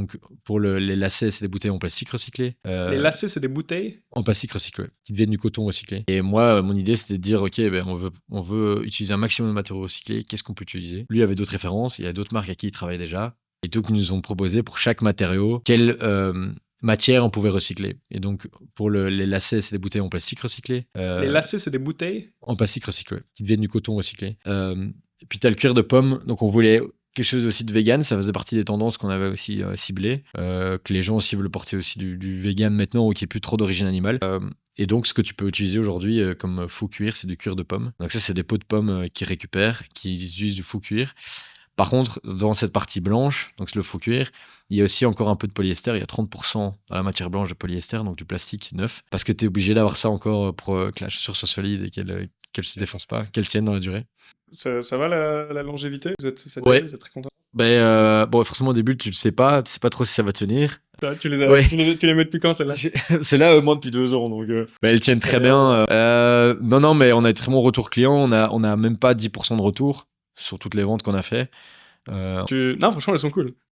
donc, pour les lacets, c'est des bouteilles en plastique recyclé. Les lacets, c'est des bouteilles? En plastique recyclé, ouais, qui deviennent du coton recyclé. Et moi, mon idée, c'était de dire, OK, ben, on veut utiliser un maximum de matériaux recyclés. Qu'est-ce qu'on peut utiliser? Lui avait d'autres références. Il y a d'autres marques à qui il travaille déjà. Et donc, ils nous ont proposé pour chaque matériau quelle matière on pouvait recycler. Et donc, pour les lacets, c'est des bouteilles en plastique recyclé. Les lacets, c'est des bouteilles? En plastique recyclé, ouais, qui deviennent du coton recyclé. Et puis, tu as le cuir de pomme. Donc, on voulait quelque chose aussi de vegan, ça faisait partie des tendances qu'on avait aussi ciblées, que les gens aussi veulent porter aussi du vegan maintenant ou qu'il n'y ait plus trop d'origine animale. Et donc, ce que tu peux utiliser aujourd'hui comme faux cuir, c'est du cuir de pomme. Donc ça, c'est des peaux de pommes qu'ils récupèrent, qui utilisent du faux cuir. Par contre, dans cette partie blanche, donc c'est le faux cuir, il y a aussi encore un peu de polyester. Il y a 30% dans la matière blanche de polyester, donc du plastique neuf, parce que tu es obligé d'avoir ça encore pour que la chaussure soit solide et qu'elle se défonce pas, qu'elle tienne dans la durée. Ça va la longévité? Vous êtes satisfait? Ouais. Vous êtes très content? Bon, forcément, au début, tu sais pas trop si ça va tenir. Tu Ouais. tu les mets depuis quand, celle-là? C'est là, moi, depuis 2 ans, donc elles tiennent très bien. Non, mais on a très bon retour client. On a même pas 10% de retour sur toutes les ventes qu'on a fait. Non, franchement, elles sont cool.